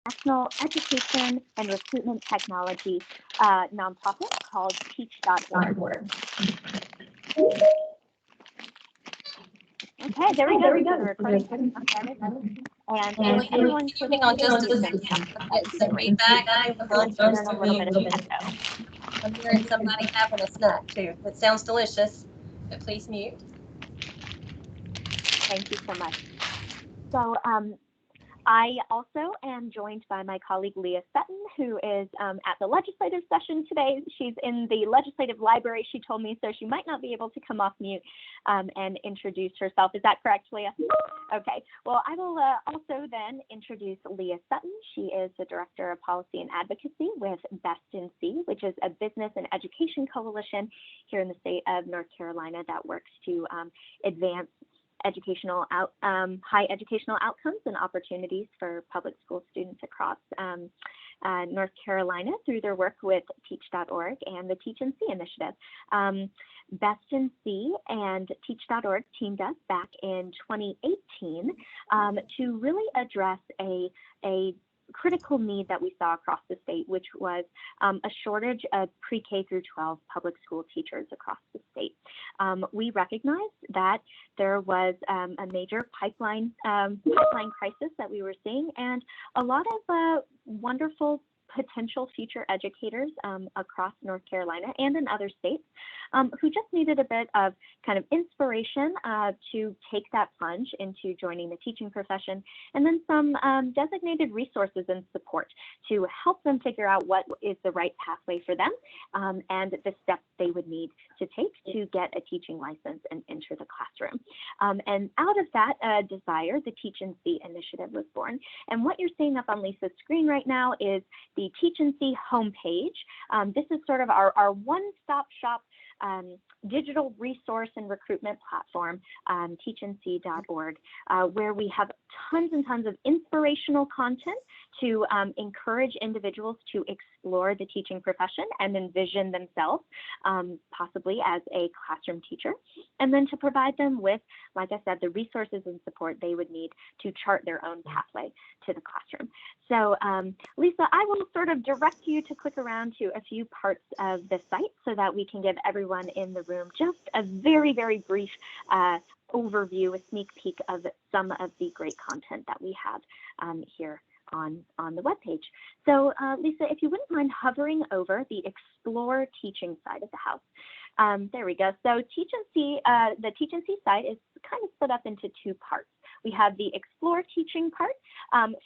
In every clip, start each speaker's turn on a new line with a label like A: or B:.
A: national education and recruitment technology nonprofit called teach.org. Okay, there we go. The recording started. And if everyone could
B: on just a second, get some feedback. I'm
A: a little bit of echo.
B: I'm hearing somebody having a snack too. It sounds delicious, but please mute.
A: Thank you so much. So I also am joined by my colleague Leah Sutton, who is at the legislative session today. She's in the legislative library, she told me, so she might not be able to come off mute and introduce herself. Is that correct, Leah? Okay, well, I will also then introduce Leah Sutton. She is the Director of Policy and Advocacy with Best NC, which is a business and education coalition here in the state of North Carolina that works to advance high educational outcomes and opportunities for public school students across North Carolina through their work with Teach.org and the Teach NC initiative. Best NC and Teach.org teamed up back in 2018 to really address a critical need that we saw across the state, which was a shortage of pre-K through 12 public school teachers across the state. We recognized that there was a major pipeline crisis that we were seeing, and a lot of wonderful potential future educators across North Carolina and in other states who just needed a bit of kind of inspiration to take that plunge into joining the teaching profession, and then some designated resources and support to help them figure out what is the right pathway for them and the steps they would need to take to get a teaching license and enter the classroom. And out of that desire, the Teach NC initiative was born. And what you're seeing up on Lisa's screen right now is the Teach NC homepage. This is sort of our one-stop shop digital resource and recruitment platform, teachnc.org, where we have tons and tons of inspirational content to encourage individuals to explore the teaching profession and envision themselves possibly as a classroom teacher, and then to provide them with, like I said, the resources and support they would need to chart their own pathway to the classroom. So Lisa, I will sort of direct you to click around to a few parts of the site so that we can give everyone in the room just a very, very brief overview, a sneak peek of some of the great content that we have here on the webpage. So Lisa, if you wouldn't mind hovering over the Explore Teaching side of the house. There we go. So Teach NC, the Teach NC site is kind of split up into two parts. We have the Explore Teaching part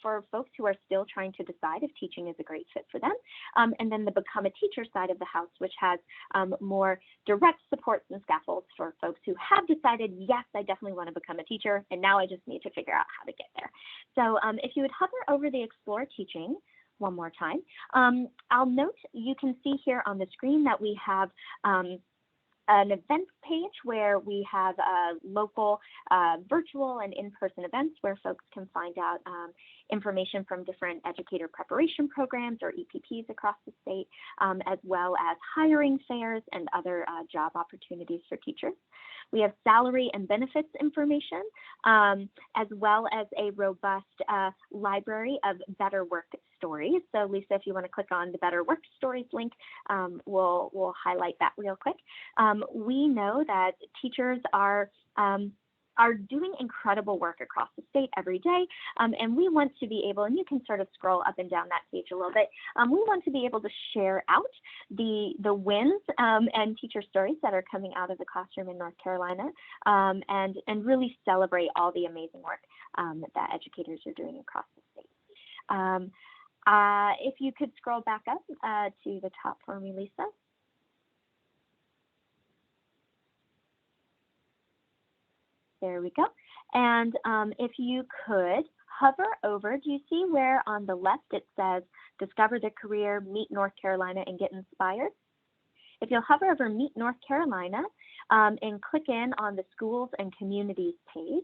A: for folks who are still trying to decide if teaching is a great fit for them. And then the Become a Teacher side of the house, which has more direct supports and scaffolds for folks who have decided, yes, I definitely want to become a teacher, and now I just need to figure out how to get there. So if you would hover over the Explore Teaching one more time, I'll note you can see here on the screen that we have an events page where we have local virtual and in-person events where folks can find out information from different educator preparation programs or EPPs across the state, as well as hiring fairs and other job opportunities for teachers. We have salary and benefits information, as well as a robust library of better work stories. So Lisa, if you want to click on the Better Work Stories link, we'll highlight that real quick. We know that teachers are doing incredible work across the state every day, and we want to be able, and you can sort of scroll up and down that page a little bit, we want to be able to share out the wins and teacher stories that are coming out of the classroom in North Carolina, and really celebrate all the amazing work that educators are doing across the state. If you could scroll back up to the top for me, Lisa. There we go. And if you could hover over, do you see where on the left it says Discover the Career, Meet North Carolina, and Get Inspired? If you'll hover over Meet North Carolina and click in on the Schools and Communities page,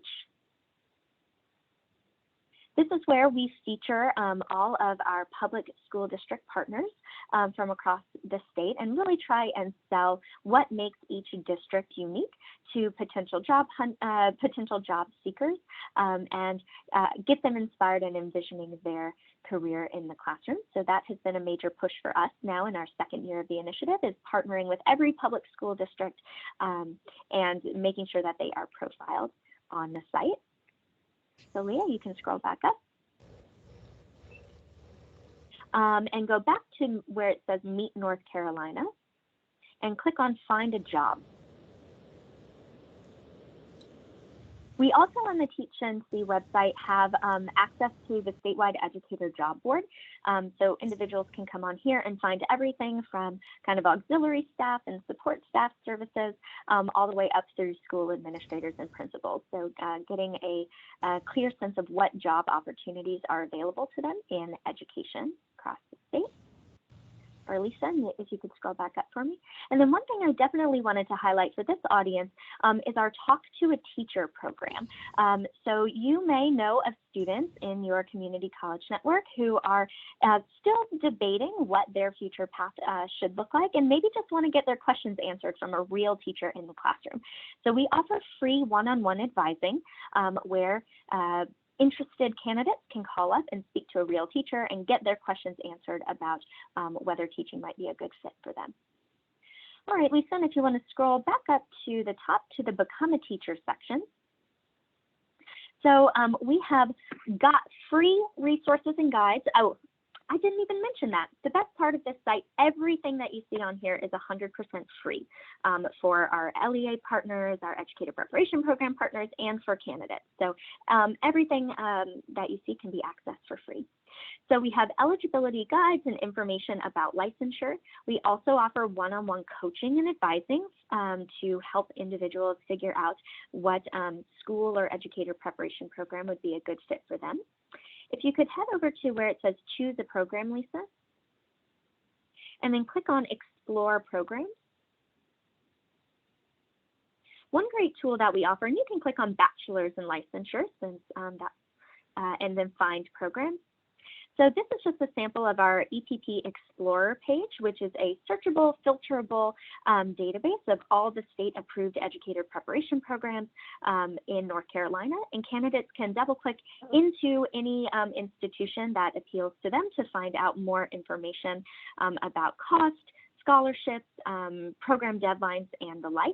A: This is where we feature all of our public school district partners from across the state and really try and sell what makes each district unique to potential job seekers and get them inspired and envisioning their career in the classroom. So that has been a major push for us now in our second year of the initiative, is partnering with every public school district and making sure that they are profiled on the site. So Leah, you can scroll back up and go back to where it says Meet North Carolina and click on Find a Job. We also on the Teach NC website have access to the statewide educator job board. So individuals can come on here and find everything from kind of auxiliary staff and support staff services all the way up through school administrators and principals. So getting a clear sense of what job opportunities are available to them in education across the state. Or Lisa, if you could scroll back up for me. And then one thing I definitely wanted to highlight for this audience is our Talk to a Teacher program. So you may know of students in your community college network who are still debating what their future path should look like, and maybe just want to get their questions answered from a real teacher in the classroom. So we offer free one-on-one advising where interested candidates can call up and speak to a real teacher and get their questions answered about whether teaching might be a good fit for them. All right, Lisa, and if you want to scroll back up to the top to the Become a Teacher section. So we have got free resources and guides. Oh, I didn't even mention that. The best part of this site, everything that you see on here is 100% free for our LEA partners, our educator preparation program partners, and for candidates. So everything that you see can be accessed for free. So we have eligibility guides and information about licensure. We also offer one-on-one coaching and advising to help individuals figure out what school or educator preparation program would be a good fit for them. If you could head over to where it says choose a program, Lisa, and then click on explore programs. One great tool that we offer, and you can click on bachelor's in licensure since and then find programs. So this is just a sample of our EPP Explorer page, which is a searchable, filterable database of all the state-approved educator preparation programs in North Carolina. And candidates can double-click into any institution that appeals to them to find out more information about cost, scholarships, program deadlines, and the like.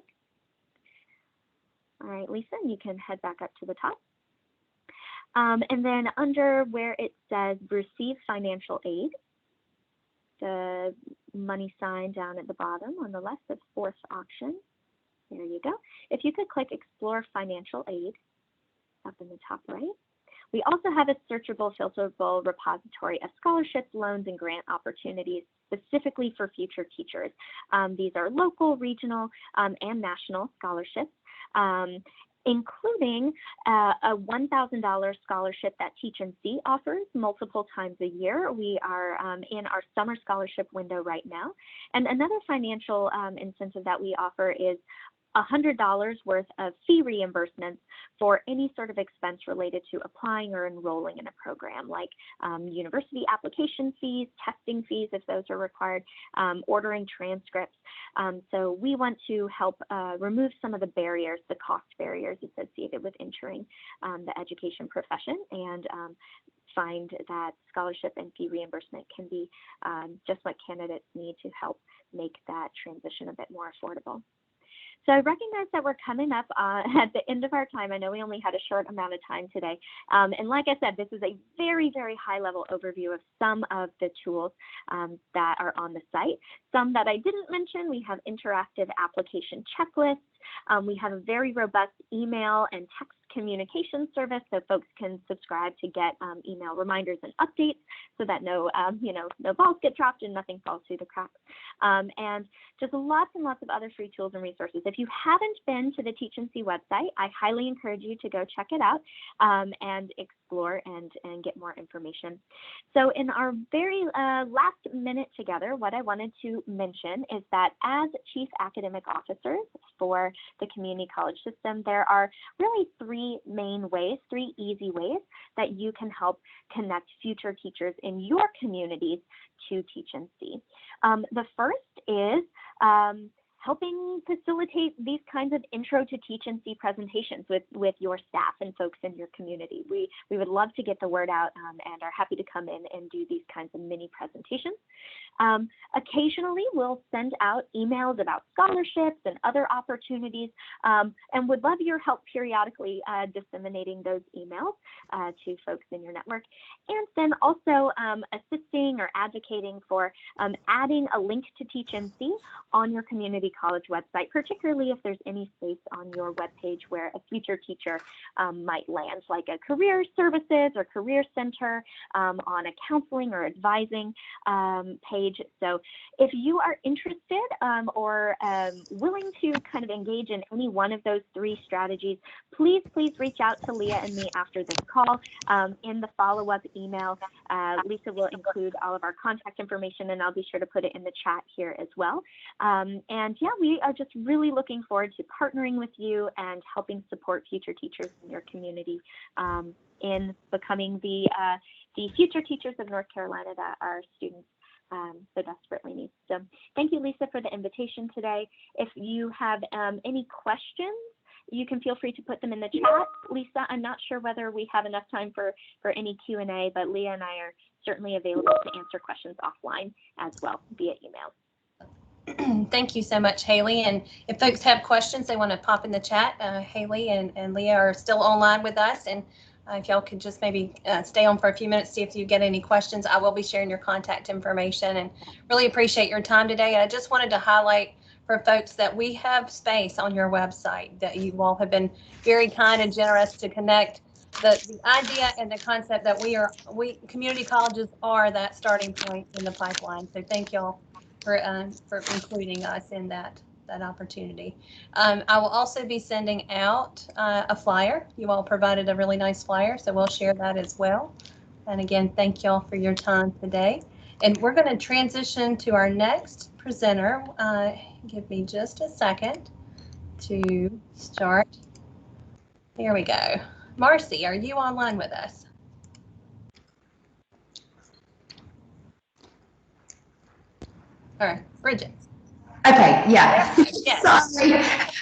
A: All right, Lisa, you can head back up to the top. And then under where it says receive financial aid, the money sign down at the bottom on the left, the fourth option, there you go. If you could click explore financial aid up in the top right. We also have a searchable, filterable repository of scholarships, loans, and grant opportunities specifically for future teachers. These are local, regional, and national scholarships. Including a $1,000 scholarship that Teach NC offers multiple times a year. We are in our summer scholarship window right now. And another financial incentive that we offer is $100 worth of fee reimbursements for any sort of expense related to applying or enrolling in a program, like university application fees, testing fees if those are required, ordering transcripts. So we want to help remove some of the barriers, the cost barriers associated with entering the education profession, and find that scholarship and fee reimbursement can be just what candidates need to help make that transition a bit more affordable. So I recognize that we're coming up at the end of our time. I know we only had a short amount of time today. And like I said, this is a very, very high level overview of some of the tools that are on the site. Some that I didn't mention, we have interactive application checklists. We have a very robust email and text communication service, so folks can subscribe to get email reminders and updates so that no balls get dropped and nothing falls through the cracks. And just lots and lots of other free tools and resources. If you haven't been to the Teach NC website, I highly encourage you to go check it out and explore and get more information. So in our very last minute together, what I wanted to mention is that as Chief Academic Officers for the community college system, there are really three three main ways, three easy ways that you can help connect future teachers in your communities to Teach NC. The first is helping facilitate these kinds of intro to Teach NC presentations with your staff and folks in your community. We would love to get the word out and are happy to come in and do these kinds of mini presentations. Occasionally, we'll send out emails about scholarships and other opportunities, and would love your help periodically disseminating those emails to folks in your network. And then also assisting or advocating for adding a link to Teach NC on your community college website, particularly if there's any space on your webpage where a future teacher might land, like a career services or career center, on a counseling or advising page. So if you are interested or willing to kind of engage in any one of those three strategies, please reach out to Leah and me after this call. In the follow-up email, Lisa will include all of our contact information, and I'll be sure to put it in the chat here as well. And yeah, we are just really looking forward to partnering with you and helping support future teachers in your community in becoming the future teachers of North Carolina that our students so desperately need. So thank you, Lisa, for the invitation today. If you have any questions, you can feel free to put them in the chat. Lisa, I'm not sure whether we have enough time for any Q&A, but Leah and I are certainly available to answer questions offline as well via email.
B: Thank you so much, Haley. And if folks have questions they want to pop in the chat, Haley and Leah are still online with us. And if y'all could just maybe stay on for a few minutes, see if you get any questions. I will be sharing your contact information, and really appreciate your time today. And I just wanted to highlight for folks that we have space on your website, that you all have been very kind and generous to connect the idea and the concept that we community colleges are that starting point in the pipeline. So thank y'all for including us in that opportunity. I will also be sending out a flyer. You all provided a really nice flyer, so we'll share that as well. And again, thank y'all for your time today. And we're going to transition to our next presenter. Give me just a second to start. Here we go. Marcy, are you online with us? All right, Bridget.
C: Okay, yeah.
B: Yes.
C: Sorry.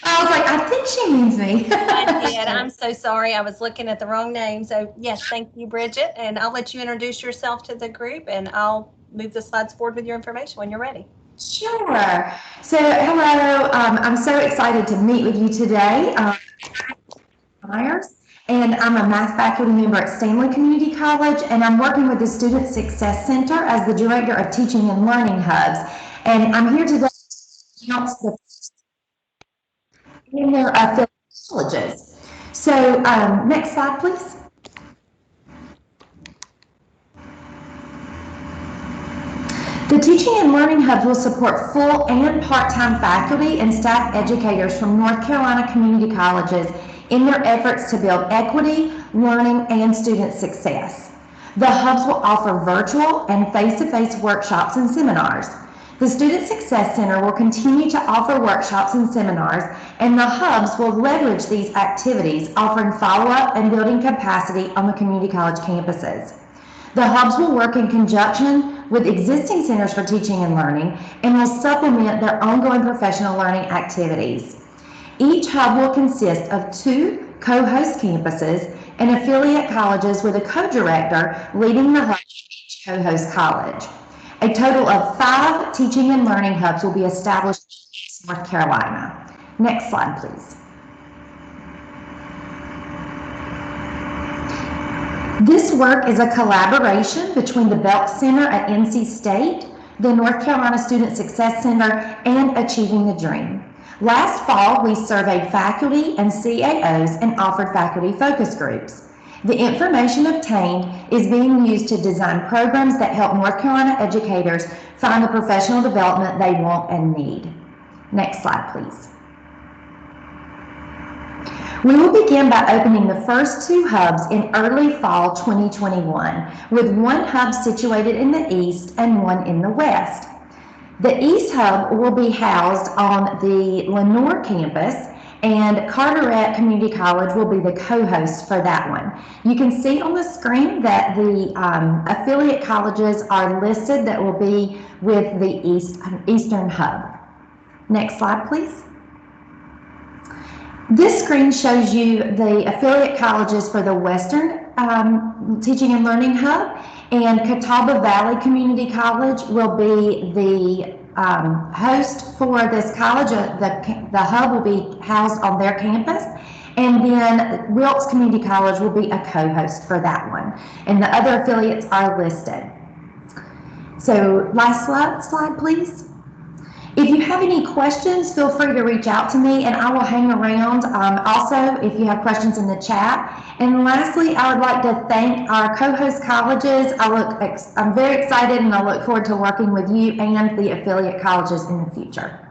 C: I was like, I think she means me.
B: I did. I'm so sorry. I was looking at the wrong name. So yes, thank you, Bridget. And I'll let you introduce yourself to the group, and I'll move the slides forward with your information when you're ready.
C: Sure. So hello, I'm so excited to meet with you today. Myers, and I'm a math faculty member at Stanley Community College, and I'm working with the Student Success Center as the Director of Teaching and Learning Hubs. And I'm here today to announce the in their affiliate colleges. So next slide, please. The Teaching and Learning Hubs will support full and part-time faculty and staff educators from North Carolina community colleges in their efforts to build equity, learning, and student success. The hubs will offer virtual and face-to-face workshops and seminars. The Student Success Center will continue to offer workshops and seminars, and the hubs will leverage these activities, offering follow-up and building capacity on the community college campuses. The hubs will work in conjunction with existing centers for teaching and learning and will supplement their ongoing professional learning activities. Each hub will consist of 2 co-host campuses and affiliate colleges with a co-director leading the hub of each co-host college. A total of 5 teaching and learning hubs will be established in North Carolina. Next slide, please. This work is a collaboration between the Belk Center at NC State, the North Carolina Student Success Center, and Achieving the Dream. Last fall, we surveyed faculty and CAOs and offered faculty focus groups. The information obtained is being used to design programs that help North Carolina educators find the professional development they want and need. Next slide, please. We will begin by opening the first 2 hubs in early fall 2021, with 1 hub situated in the east and 1 in the west. The East Hub will be housed on the Lenoir campus, and Carteret Community College will be the co-host for that one. You can see on the screen that the affiliate colleges are listed that will be with the Eastern Hub. Next slide, please. This screen shows you the affiliate colleges for the Western Teaching and Learning Hub, and Catawba Valley Community College will be the host for this college. The hub will be housed on their campus, and then Wilkes Community College will be a co-host for that one, and the other affiliates are listed. So last slide please. If you have any questions, feel free to reach out to me and I will hang around. Also, if you have questions in the chat. And lastly, I would like to thank our co-host colleges. I'm very excited and I look forward to working with you and the affiliate colleges in the future.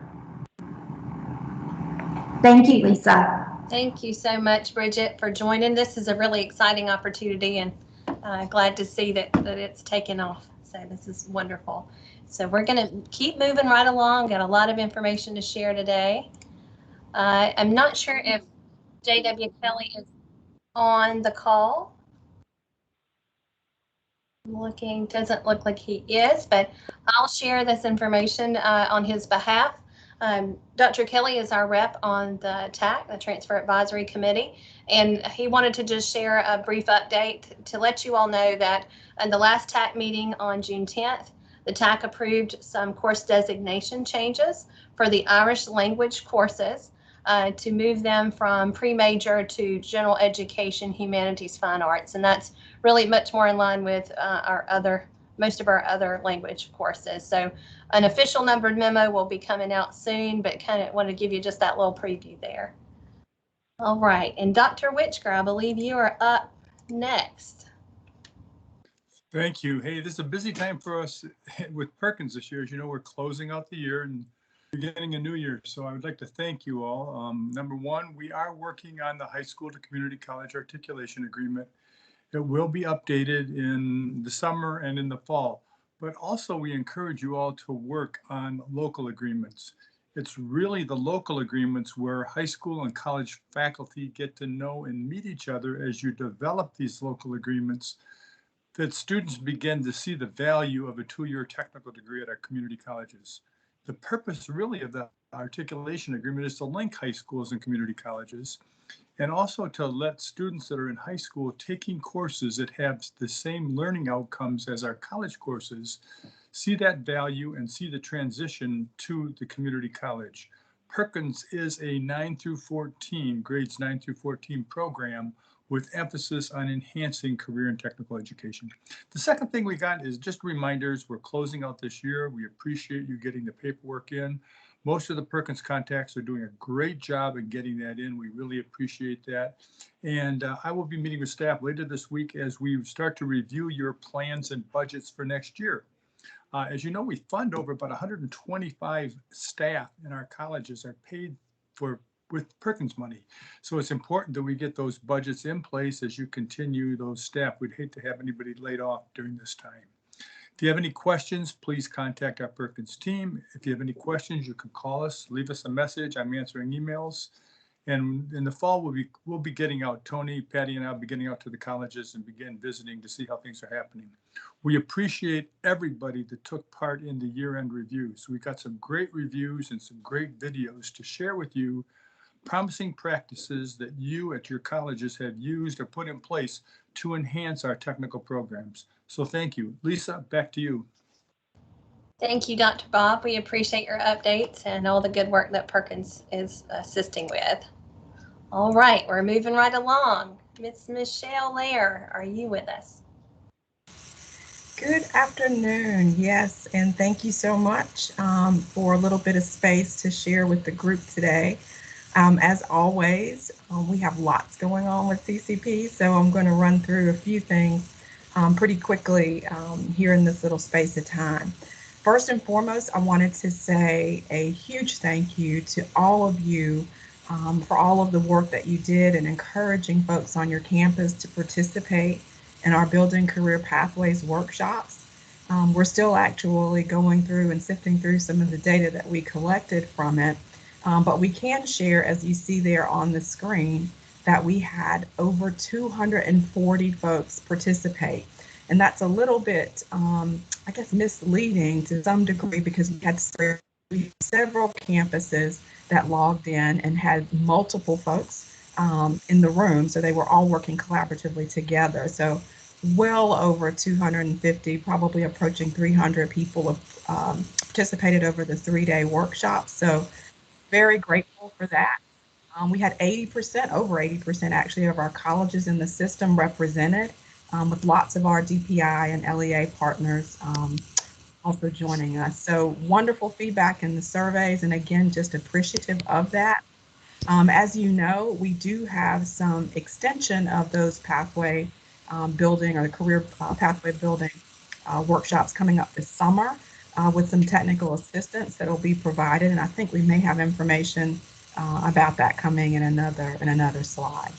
C: Thank you, Lisa.
B: Thank you so much, Bridget, for joining. This is a really exciting opportunity and glad to see that it's taken off. So this is wonderful. So we're going to keep moving right along. Got a lot of information to share today. I'm not sure if J.W. Kelly is on the call. Looking, doesn't look like he is, but I'll share this information on his behalf. Dr. Kelly is our rep on the TAC, the Transfer Advisory Committee, and he wanted to just share a brief update to let you all know that in the last TAC meeting on June 10th, the TAC approved some course designation changes for the Irish language courses to move them from pre-major to general education, humanities, fine arts, and that's really much more in line with most of our other language courses. So an official numbered memo will be coming out soon, but kind of want to give you just that little preview there. All right, and Dr. Witchker, I believe you are up next.
D: Thank you. Hey, this is a busy time for us with Perkins this year. As you know, we're closing out the year and beginning a new year. So I would like to thank you all. Number one, we are working on the high school to community college articulation agreement. It will be updated in the summer and in the fall, but also we encourage you all to work on local agreements. It's really the local agreements where high school and college faculty get to know and meet each other as you develop these local agreements, that students begin to see the value of a 2-year technical degree at our community colleges. The purpose really of the articulation agreement is to link high schools and community colleges, and also to let students that are in high school taking courses that have the same learning outcomes as our college courses see that value and see the transition to the community college. Perkins is a 9 through 14, grades 9 through 14 program with emphasis on enhancing career and technical education. The second thing we got is just reminders. We're closing out this year. We appreciate you getting the paperwork in. Most of the Perkins contacts are doing a great job in getting that in. We really appreciate that. And I will be meeting with staff later this week as we start to review your plans and budgets for next year. As you know, we fund over about 125 staff in our colleges are paid for with Perkins money. So it's important that we get those budgets in place as you continue those staff. We'd hate to have anybody laid off during this time. If you have any questions, please contact our Perkins team. If you have any questions, you can call us, leave us a message. I'm answering emails. And in the fall, we'll be getting out. Tony, Patty, and I'll be getting out to the colleges and begin visiting to see how things are happening. We appreciate everybody that took part in the year-end reviews. We got some great reviews and some great videos to share with you, promising practices that you at your colleges have used or put in place to enhance our technical programs. So thank you. Lisa, back to you.
B: Thank you, Dr. Bob. We appreciate your updates and all the good work that Perkins is assisting with. All right, we're moving right along. Miss Michelle Lair, are you with us?
E: Good afternoon. Yes, and thank you so much for a little bit of space to share with the group today. As always, we have lots going on with CCP, so I'm going to run through a few things pretty quickly here in this little space of time. First and foremost, I wanted to say a huge thank you to all of you for all of the work that you did in encouraging folks on your campus to participate in our Building Career Pathways workshops. We're still actually going through and sifting through some of the data that we collected from it, But we can share, as you see there on the screen, that we had over 240 folks participate. And that's a little bit, I guess, misleading to some degree, because we had several campuses that logged in and had multiple folks in the room. So they were all working collaboratively together. So well over 250, probably approaching 300 people participated over the 3-day workshop. So very grateful for that. We had 80%, over 80% actually, of our colleges in the system represented, with lots of our DPI and LEA partners also joining us. So wonderful feedback in the surveys, and again, just appreciative of that. As you know, we do have some extension of those pathway building, or the career pathway building workshops coming up this summer with some technical assistance that will be provided, and I think we may have information about that coming in another slide.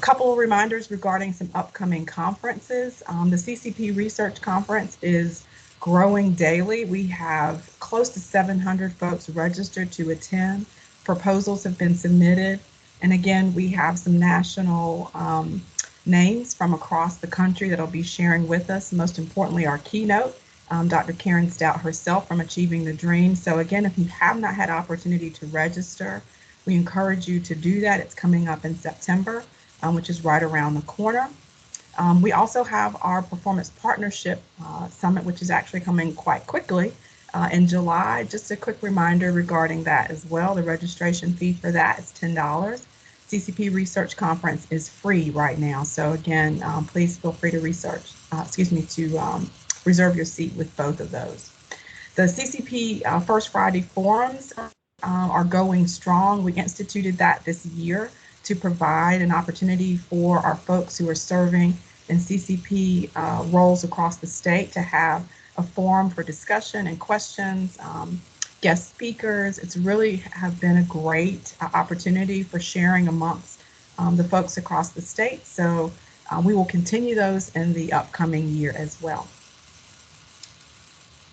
E: Couple of reminders regarding some upcoming conferences. The CCP Research Conference is growing daily. We have close to 700 folks registered to attend. Proposals have been submitted. And again, we have some national names from across the country that'll be sharing with us. Most importantly, our keynote, Dr. Karen Stout herself from Achieving the Dream. So again, if you have not had opportunity to register, we encourage you to do that. It's coming up in September, which is right around the corner. We also have our Performance Partnership Summit, which is actually coming quite quickly in July. Just a quick reminder regarding that as well. The registration fee for that is $10. CCP Research Conference is free right now. So again, please feel free to reserve your seat with both of those. The CCP First Friday Forums are going strong. We instituted that this year to provide an opportunity for our folks who are serving in CCP roles across the state to have a forum for discussion and questions, guest speakers. It's really have been a great opportunity for sharing amongst the folks across the state. So we will continue those in the upcoming year as well.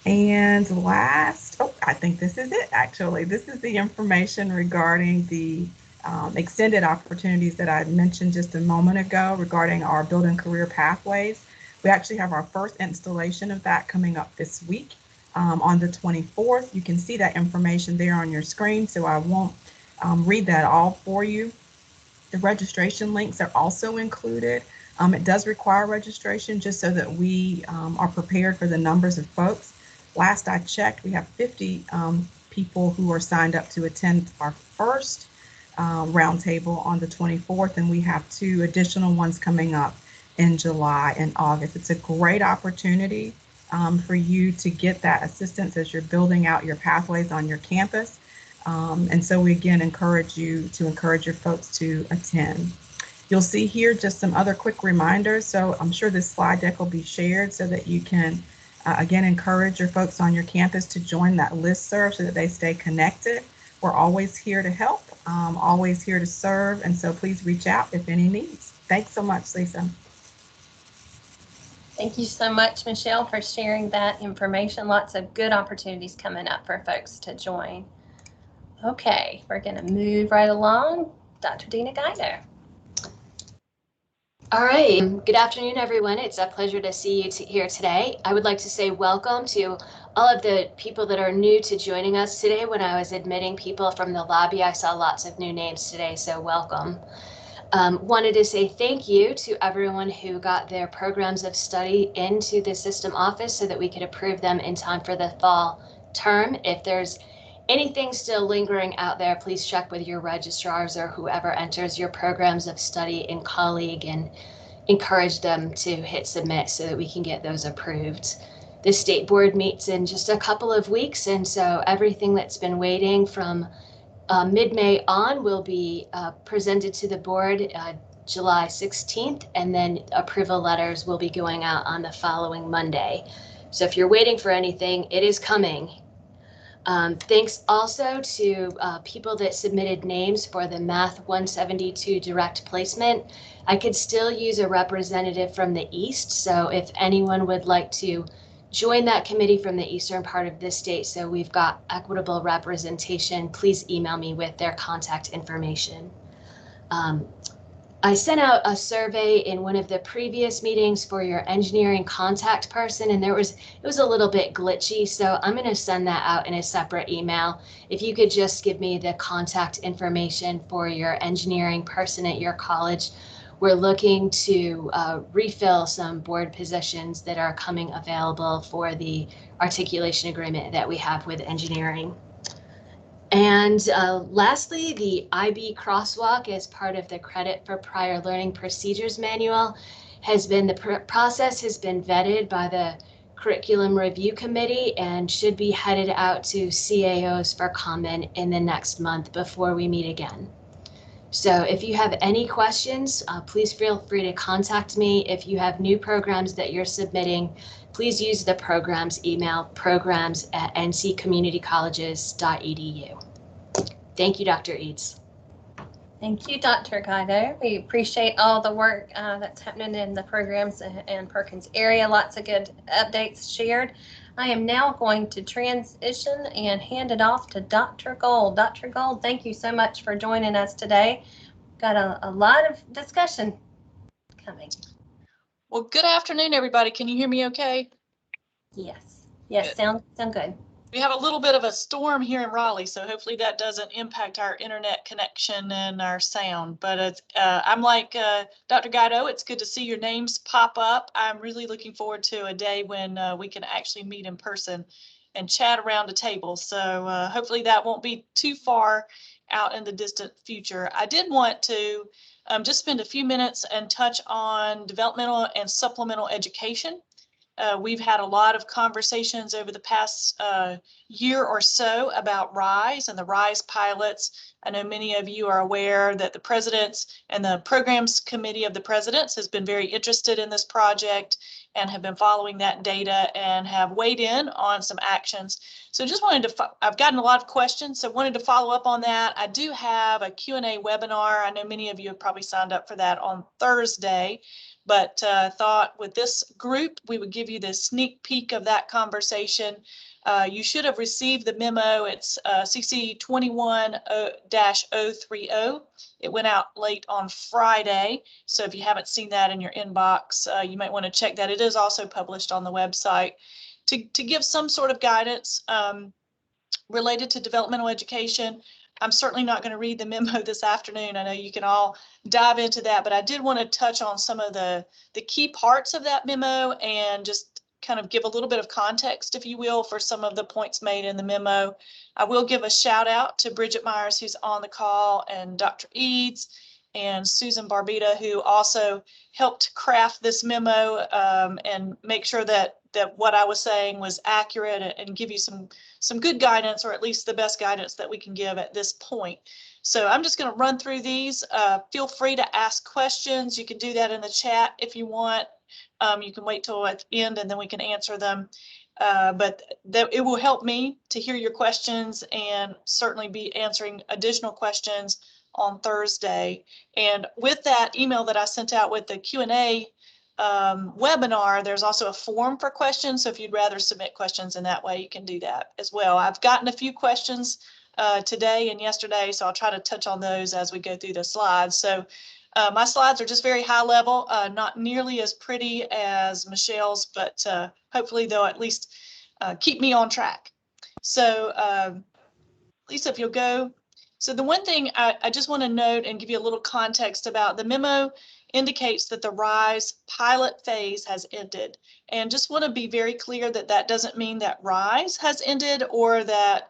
E: And last, I think this is it actually. This is the information regarding the extended opportunities that I mentioned just a moment ago regarding our Building Career Pathways. We actually have our first installation of that coming up this week on the 24th. You can see that information there on your screen, so I won't read that all for you. The registration links are also included. It does require registration just so that we are prepared for the numbers of folks. Last I checked, we have 50 people who are signed up to attend our first roundtable on the 24th, and we have 2 additional ones coming up in July and August. It's a great opportunity for you to get that assistance as you're building out your pathways on your campus. And so we again encourage your folks to attend. You'll see here just some other quick reminders. So I'm sure this slide deck will be shared so that you can again encourage your folks on your campus to join that listserv so that they stay connected. We're always here to help, always here to serve, and so please reach out if any needs. Thanks so much, Lisa.
B: Thank you so much, Michelle, for sharing that information. Lots of good opportunities coming up for folks to join. Okay, we're going to move right along. Dr. Dina Guido.
F: All right, good afternoon, everyone. It's a pleasure to see you here today. I would like to say welcome to all of the people that are new to joining us today. When I was admitting people from the lobby, I saw lots of new names today, so welcome. Wanted to say thank you to everyone who got their programs of study into the system office so that we could approve them in time for the fall term. If there's anything still lingering out there, please check with your registrars or whoever enters your programs of study in colleague and encourage them to hit submit so that we can get those approved. The state board meets in just a couple of weeks, and so everything that's been waiting from mid-May on will be presented to the board July 16th, and then approval letters will be going out on the following Monday. So if you're waiting for anything, it is coming. Thanks also to people that submitted names for the Math 172 direct placement. I could still use a representative from the East, so if anyone would like to join that committee from the eastern part of the state, so we've got equitable representation, please email me with their contact information. I sent out a survey in one of the previous meetings for your engineering contact person, and it was a little bit glitchy, so I'm going to send that out in a separate email. If you could just give me the contact information for your engineering person at your college. We're looking to refill some board positions that are coming available for the articulation agreement that we have with engineering. And lastly, the IB crosswalk as part of the Credit for Prior Learning Procedures Manual has been, the process has been vetted by the Curriculum Review Committee and should be headed out to CAOs for comment in the next month before we meet again. So if you have any questions, please feel free to contact me. If you have new programs that you're submitting, please use the programs email, programs@nccommunitycolleges.edu. Thank you, Dr. Eads.
B: Thank you, Dr. Guido. We appreciate all the work that's happening in the programs and Perkins area. Lots of good updates shared. I am now going to transition and hand it off to Dr. Gold. Dr. Gold, thank you so much for joining us today. Got a lot of discussion coming.
G: Well, good afternoon, everybody. Can you hear me okay?
B: Yes. Yes, sound good.
G: We have a little bit of a storm here in Raleigh, so hopefully that doesn't impact our internet connection and our sound. But I'm like Dr. Guido, it's good to see your names pop up. I'm really looking forward to a day when we can actually meet in person and chat around a table. So hopefully that won't be too far out in the distant future. I did want to just spend a few minutes and touch on developmental and supplemental education. We've had a lot of conversations over the past year or so about RISE and the RISE pilots. I know many of you are aware that the presidents and the programs committee of the presidents has been very interested in this project and have been following that data and have weighed in on some actions. So just wanted to, I've gotten a lot of questions, so wanted to follow up on that. I do have a Q&A webinar. I know many of you have probably signed up for that on Thursday. But thought with this group, we would give you the sneak peek of that conversation. You should have received the memo. It's CC 21-030. It went out late on Friday. So if you haven't seen that in your inbox, you might want to check that. It is also published on the website to give some sort of guidance related to developmental education. I'm certainly not going to read the memo this afternoon. I know you can all dive into that, but I did want to touch on some of the key parts of that memo and just kind of give a little bit of context, if you will, for some of the points made in the memo. I will give a shout out to Bridget Myers, who's on the call, and Dr. Eads and Susan Barbita, who also helped craft this memo and make sure that what I was saying was accurate and give you some good guidance, or at least the best guidance that we can give at this point. So I'm just going to run through these. Feel free to ask questions. You can do that in the chat if you want. You can wait till at the end and then we can answer them. But it will help me to hear your questions and certainly be answering additional questions on Thursday. And with that email that I sent out with the Q&A webinar, there's also a form for questions. So if you'd rather submit questions in that way, you can do that as well. I've gotten a few questions today and yesterday, so I'll try to touch on those as we go through the slides. So my slides are just very high level, not nearly as pretty as Michelle's, but hopefully they'll at least keep me on track. So Lisa, if you'll go. So the one thing I just want to note and give you a little context about the memo indicates that the RISE pilot phase has ended. And just want to be very clear that that doesn't mean that RISE has ended or that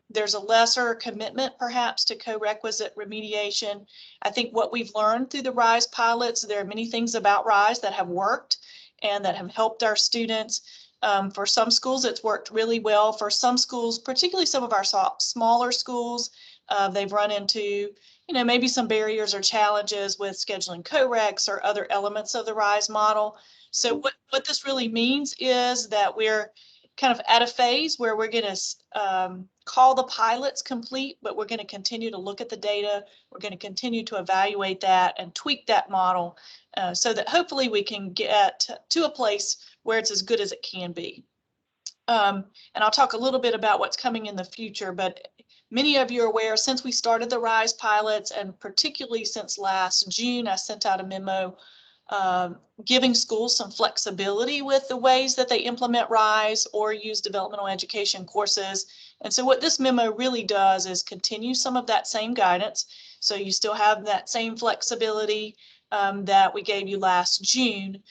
G: there's a lesser commitment perhaps to co-requisite remediation. I think what we've learned through the RISE pilots, there are many things about RISE that have worked and that have helped our students. For some schools, it's worked really well. For some schools, particularly some of our smaller schools, they've run into, maybe some barriers or challenges with scheduling co-recs or other elements of the RISE model. So what this really means is that we're kind of at a phase where we're going to call the pilots complete, but we're going to continue to look at the data. We're going to continue to evaluate that and tweak that model so that hopefully we can get to a place where it's as good as it can be. And I'll talk a little bit about what's coming in the future, but many of you are aware, since we started the RISE pilots, and particularly since last June, I sent out a memo giving schools some flexibility with the ways that they implement RISE or use developmental education courses. And so what this memo really does is continue some of that same guidance. So you still have that same flexibility that we gave you last June,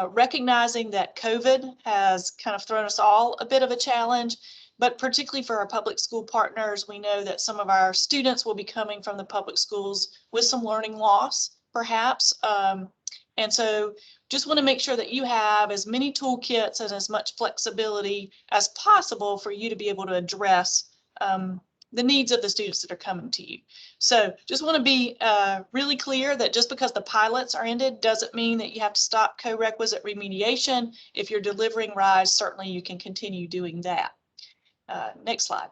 G: recognizing that COVID has kind of thrown us all a bit of a challenge. But particularly for our public school partners, we know that some of our students will be coming from the public schools with some learning loss, perhaps. And so just want to make sure that you have as many toolkits and as much flexibility as possible for you to be able to address the needs of the students that are coming to you. So just want to be really clear that just because the pilots are ended doesn't mean that you have to stop co-requisite remediation. If you're delivering RISE, certainly you can continue doing that. Next slide.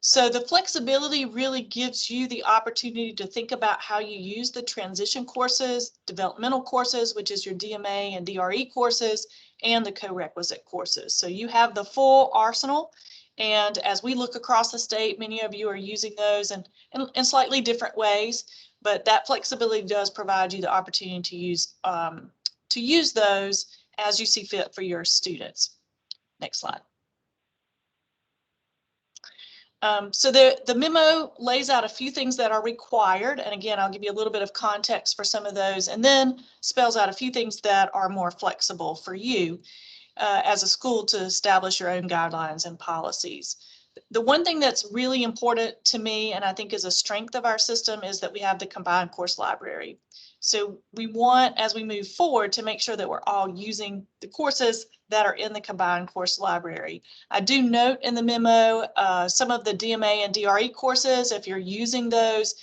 G: So the flexibility really gives you the opportunity to think about how you use the transition courses, developmental courses, which is your DMA and DRE courses, and the co-requisite courses. So you have the full arsenal. And as we look across the state, many of you are using those in slightly different ways, but that flexibility does provide you the opportunity to use those as you see fit for your students. Next slide. So the memo lays out a few things that are required. And again, I'll give you a little bit of context for some of those, and then spells out a few things that are more flexible for you as a school to establish your own guidelines and policies. The one thing that's really important to me, and I think is a strength of our system, is that we have the combined course library. So we want, as we move forward, to make sure that we're all using the courses that are in the combined course library. I do note in the memo some of the DMA and DRE courses, if you're using those,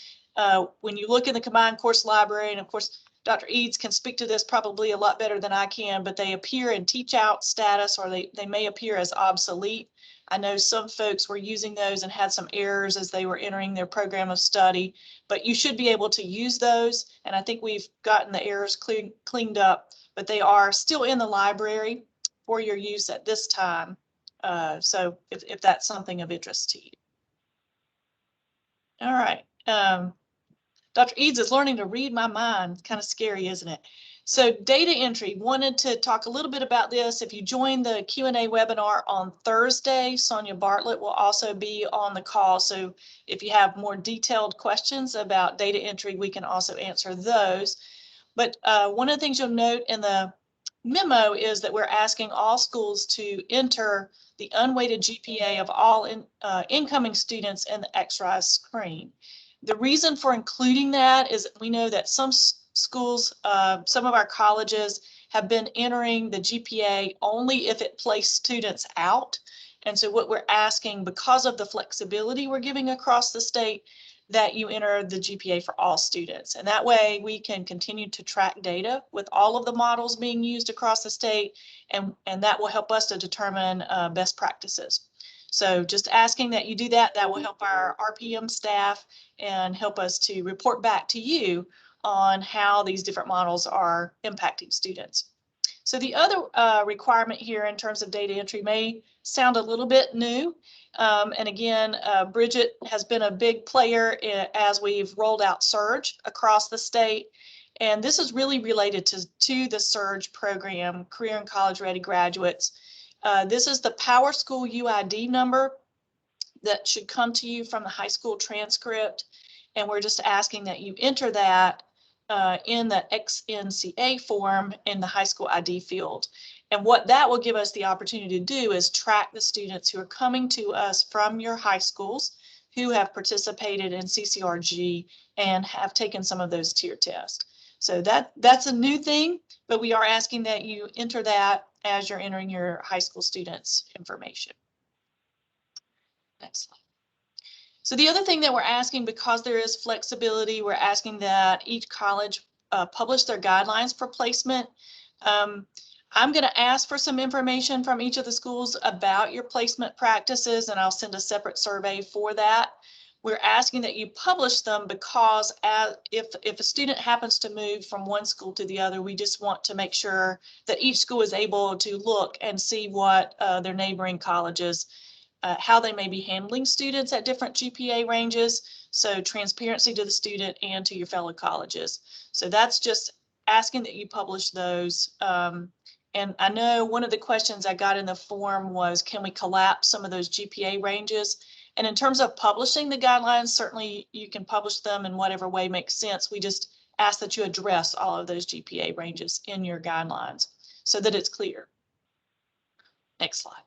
G: when you look in the combined course library, and of course, Dr. Eads can speak to this probably a lot better than I can, but they appear in teach out status, or they may appear as obsolete. I know some folks were using those and had some errors as they were entering their program of study, but you should be able to use those. And I think we've gotten the errors cleaned up, but they are still in the library for your use at this time. So if that's something of interest to you. All right. Dr. Eads is learning to read my mind. It's kind of scary, isn't it? So data entry, wanted to talk a little bit about this. If you join the Q&A webinar on Thursday, Sonia Bartlett will also be on the call. So if you have more detailed questions about data entry, we can also answer those. But one of the things you'll note in the memo is that we're asking all schools to enter the unweighted GPA of all incoming students in the XRISE screen. The reason for including that is we know that some schools, some of our colleges have been entering the GPA only if it placed students out. And so what we're asking, because of the flexibility we're giving across the state, that you enter the GPA for all students. And that way we can continue to track data with all of the models being used across the state, and that will help us to determine best practices. So just asking that you do that, that will help our RPM staff and help us to report back to you on how these different models are impacting students. So the other requirement here in terms of data entry may sound a little bit new. And again, Bridget has been a big player as we've rolled out SURGE across the state. And this is really related to the SURGE program, Career and College Ready Graduates. This is the Power School UID number that should come to you from the high school transcript. And we're just asking that you enter that in the XNCA form in the high school ID field. And what that will give us the opportunity to do is track the students who are coming to us from your high schools who have participated in CCRG and have taken some of those tier tests. So that's a new thing, but we are asking that you enter that as you're entering your high school students' information. Next slide. So the other thing that we're asking, because there is flexibility, we're asking that each college publish their guidelines for placement. I'm going to ask for some information from each of the schools about your placement practices, and I'll send a separate survey for that. We're asking that you publish them because if a student happens to move from one school to the other, we just want to make sure that each school is able to look and see what their neighboring colleges, how they may be handling students at different GPA ranges. So transparency to the student and to your fellow colleges. So that's just asking that you publish those. And I know one of the questions I got in the form was, can we collapse some of those GPA ranges? And in terms of publishing the guidelines, certainly you can publish them in whatever way makes sense. We just ask that you address all of those GPA ranges in your guidelines so that it's clear. Next slide.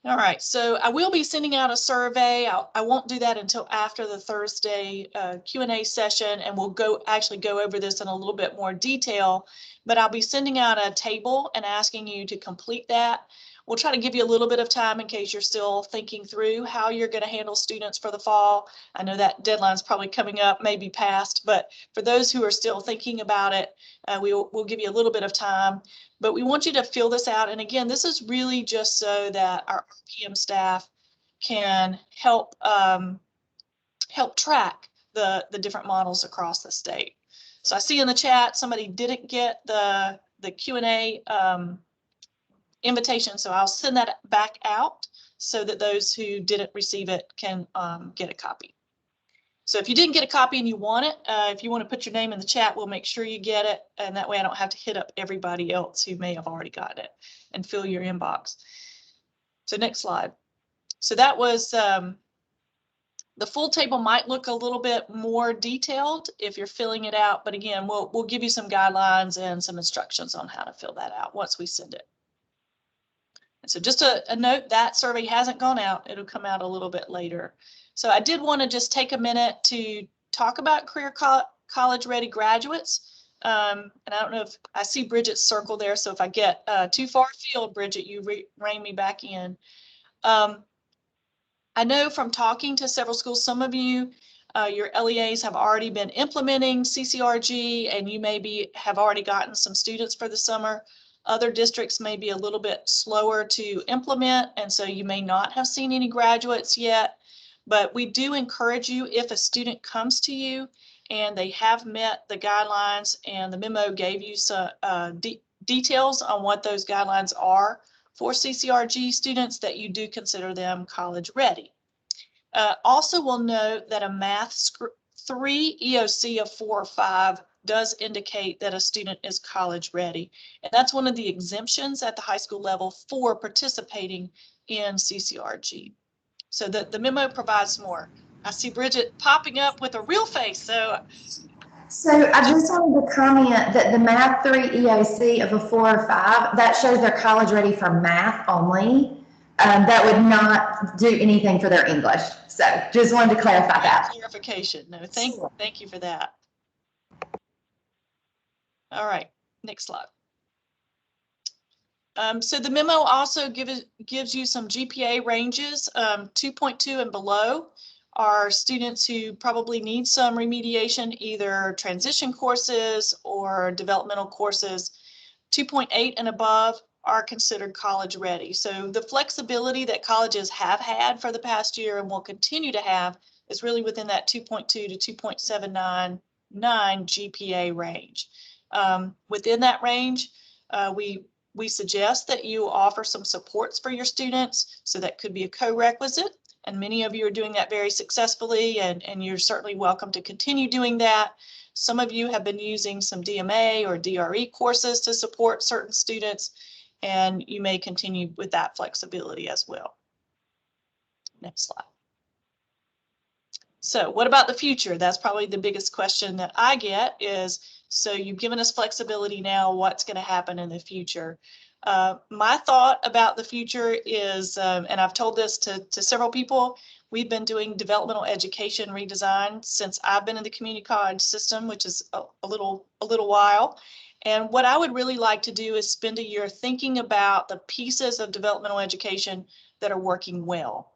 G: All right, so I will be sending out a survey. I won't do that until after the Thursday Q&A session, and we'll actually go over this in a little bit more detail, but I'll be sending out a table and asking you to complete that. We'll try to give you a little bit of time in case you're still thinking through how you're going to handle students for the fall. I know that deadline's probably coming up, maybe past, but for those who are still thinking about it, we'll give you a little bit of time. But we want you to fill this out. And again, this is really just so that our RPM staff can help track the different models across the state. So I see in the chat somebody didn't get the Q&A invitation, so I'll send that back out so that those who didn't receive it can get a copy. So if you didn't get a copy and you want it, if you want to put your name in the chat, we'll make sure you get it. And that way I don't have to hit up everybody else who may have already gotten it and fill your inbox. So next slide. So that was the full table might look a little bit more detailed if you're filling it out. But again, we'll give you some guidelines and some instructions on how to fill that out once we send it. And so just a note, that survey hasn't gone out. It'll come out a little bit later. So I did want to just take a minute to talk about career college ready graduates. And I don't know if I see Bridget's circle there. So if I get too far afield, Bridget, you rein me back in. I know from talking to several schools, some of you, your LEAs have already been implementing CCRG, and you maybe have already gotten some students for the summer. Other districts may be a little bit slower to implement, and so you may not have seen any graduates yet. But we do encourage you, if a student comes to you and they have met the guidelines and the memo gave you some details on what those guidelines are for CCRG students, that you do consider them college ready. Also, we'll note that a Math 3 EOC of 4 or 5 does indicate that a student is college ready. And that's one of the exemptions at the high school level for participating in CCRG. So the memo provides more. I see Bridget popping up with a real face. So
C: I just wanted to comment that the Math 3 EOC of a 4 or 5, that shows they're college ready for math only. That would not do anything for their English. So just wanted to clarify that.
G: Clarification. No, thank you for that. All right, next slide. So the memo also gives you some GPA ranges. 2.2 and below are students who probably need some remediation, either transition courses or developmental courses. 2.8 and above are considered college ready. So the flexibility that colleges have had for the past year and will continue to have is really within that 2.2 to 2.799 GPA range. Within that range, we suggest that you offer some supports for your students. So that could be a co-requisite, and many of you are doing that very successfully, and you're certainly welcome to continue doing that. Some of you have been using some DMA or DRE courses to support certain students, and you may continue with that flexibility as well. Next slide. So what about the future? That's probably the biggest question that I get is, so you've given us flexibility now, what's going to happen in the future? My thought about the future is, and I've told this to several people, we've been doing developmental education redesign since I've been in the community college system, which is a little while. And what I would really like to do is spend a year thinking about the pieces of developmental education that are working well.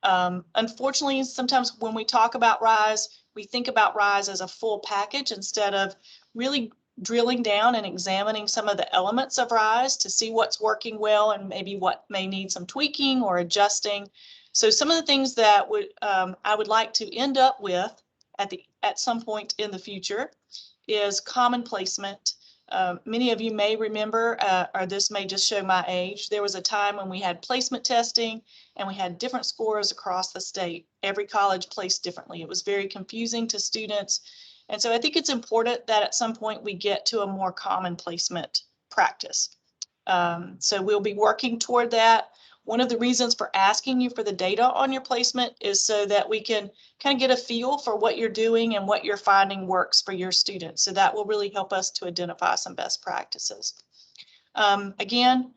G: Unfortunately, sometimes when we talk about RISE, we think about RISE as a full package instead of really drilling down and examining some of the elements of RISE to see what's working well and maybe what may need some tweaking or adjusting. So some of the things that I would like to end up with at some point in the future is common placement. Many of you may remember, or this may just show my age, there was a time when we had placement testing and we had different scores across the state. Every college placed differently. It was very confusing to students. And so I think it's important that at some point we get to a more common placement practice. So we'll be working toward that. One of the reasons for asking you for the data on your placement is so that we can kind of get a feel for what you're doing and what you're finding works for your students. So that will really help us to identify some best practices. Again,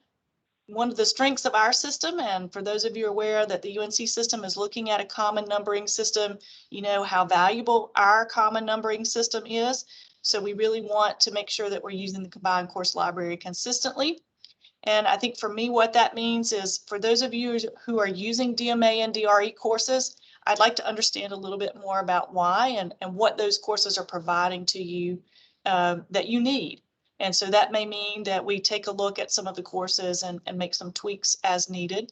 G: one of the strengths of our system, and for those of you aware that the UNC system is looking at a common numbering system, you know how valuable our common numbering system is. So we really want to make sure that we're using the combined course library consistently. And I think for me, what that means is for those of you who are using DMA and DRE courses, I'd like to understand a little bit more about why and what those courses are providing to you that you need. And so that may mean that we take a look at some of the courses and make some tweaks as needed.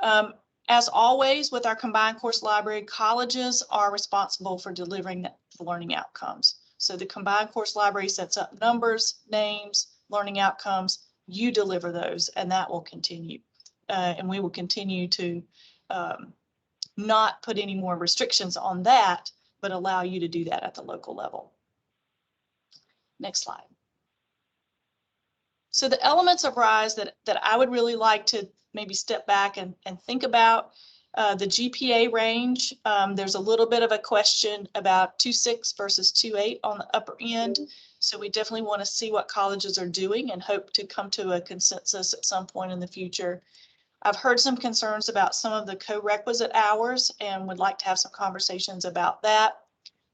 G: As always, with our combined course library, colleges are responsible for delivering the learning outcomes. So the combined course library sets up numbers, names, learning outcomes. You deliver those, and that will continue. And we will continue to not put any more restrictions on that, but allow you to do that at the local level. Next slide. So the elements of RISE that I would really like to maybe step back and think about, the GPA range. There's a little bit of a question about 2.6 versus 2.8 on the upper end. So we definitely want to see what colleges are doing and hope to come to a consensus at some point in the future. I've heard some concerns about some of the co-requisite hours and would like to have some conversations about that.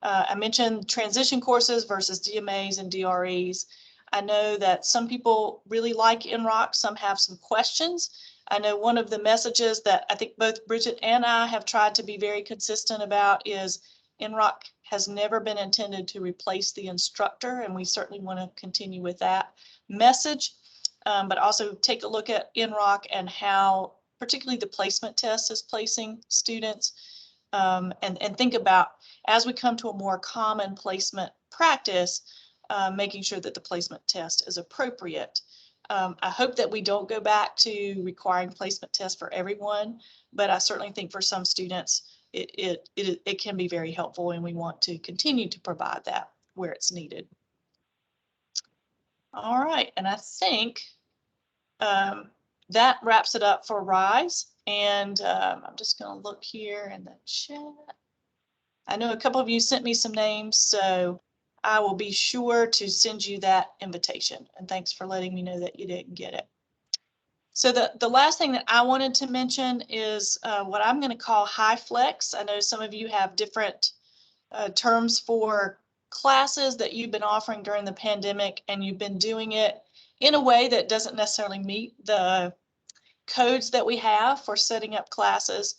G: I mentioned transition courses versus DMAs and DREs. I know that some people really like NROC, some have some questions. I know one of the messages that I think both Bridget and I have tried to be very consistent about is NROC has never been intended to replace the instructor, and we certainly want to continue with that message, but also take a look at NROC and how particularly the placement test is placing students, and think about as we come to a more common placement practice, making sure that the placement test is appropriate. I hope that we don't go back to requiring placement tests for everyone, but I certainly think for some students it can be very helpful, and we want to continue to provide that where it's needed. All right, and I think that wraps it up for RISE, and I'm just going to look here in the chat. I know a couple of you sent me some names, so I will be sure to send you that invitation, and thanks for letting me know that you didn't get it. So the last thing that I wanted to mention is what I'm going to call high flex. I know some of you have different terms for classes that you've been offering during the pandemic, and you've been doing it in a way that doesn't necessarily meet the codes that we have for setting up classes.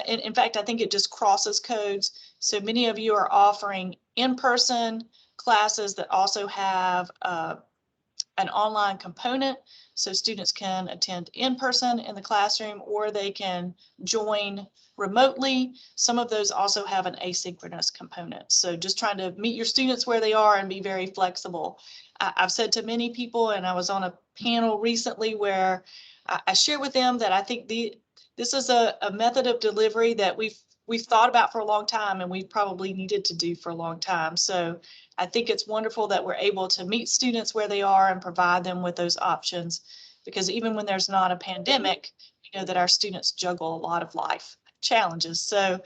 G: In fact, I think it just crosses codes. So many of you are offering in-person classes that also have an online component, so students can attend in person in the classroom, or they can join remotely. Some of those also have an asynchronous component. So just trying to meet your students where they are and be very flexible. I've said to many people, and I was on a panel recently where I shared with them that I think this is a method of delivery that we've thought about for a long time, and we've probably needed to do for a long time. So I think it's wonderful that we're able to meet students where they are and provide them with those options, because even when there's not a pandemic, you know that our students juggle a lot of life challenges. So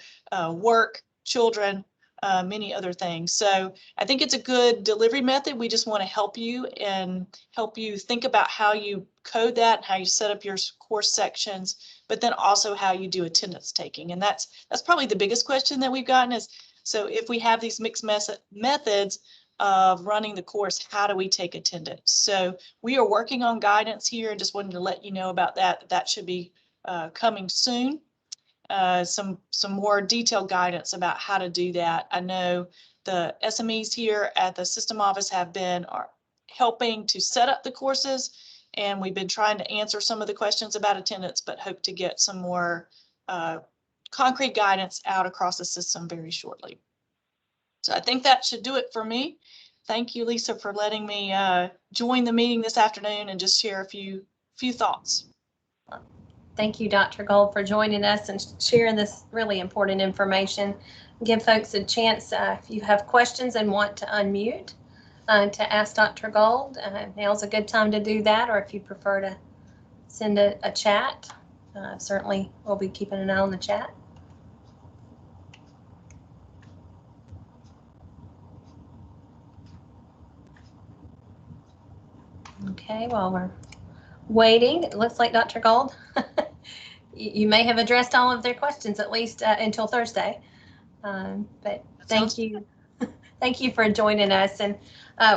G: work, children, many other things. So I think it's a good delivery method. We just want to help you and help you think about how you code that and how you set up your course sections, but then also how you do attendance taking. And that's probably the biggest question that we've gotten is, so if we have these mixed methods of running the course, how do we take attendance? So we are working on guidance here, and just wanted to let you know about that. That should be coming soon. Some more detailed guidance about how to do that. I know The SMEs here at the system office have been helping to set up the courses, and we've been trying to answer some of the questions about attendance, but hope to get some more concrete guidance out across the system very shortly. So I think that should do it for me. Thank you, Lisa, for letting me join the meeting this afternoon and just share a few thoughts.
B: Thank you, Dr. Gold, for joining us and sharing this really important information. Give folks a chance, if you have questions and want to unmute, to ask Dr. Gold. Now's a good time to do that, or if you prefer to send a chat, certainly we'll be keeping an eye on the chat. Okay, while we're waiting, it looks like Dr. Gold, you may have addressed all of their questions, at least until Thursday. But thank you. Thank you for joining us, and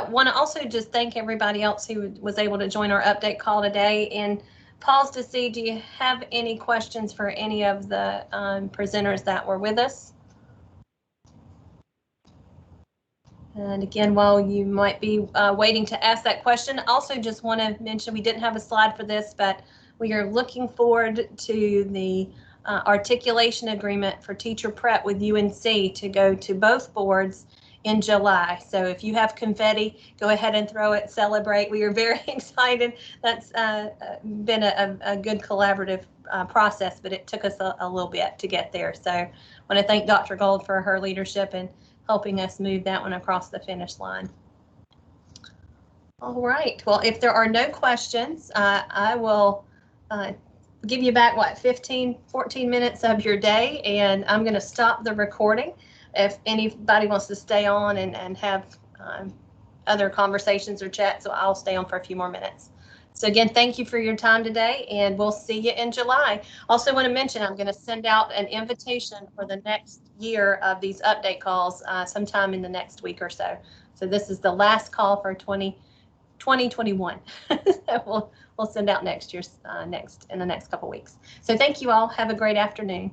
B: want to also just thank everybody else who was able to join our update call today, and pause to see, do you have any questions for any of the presenters that were with us? And again, while you might be waiting to ask that question, also just want to mention we didn't have a slide for this, but we are looking forward to the articulation agreement for teacher prep with UNC to go to both boards in July. So if you have confetti, go ahead and throw it, celebrate. We are very excited. That's been a good collaborative process, but it took us a little bit to get there. So I want to thank Dr. Gold for her leadership and helping us move that one across the finish line. All right, well, if there are no questions, I will give you back, what, 14 minutes of your day, and I'm going to stop the recording. If anybody wants to stay on and have other conversations or chats, so I'll stay on for a few more minutes. So again, thank you for your time today, and we'll see you in July. Also want to mention, I'm going to send out an invitation for the next year of these update calls sometime in the next week or so. So this is the last call for 2021. So we'll send out next year's in the next couple weeks. So thank you all. Have a great afternoon.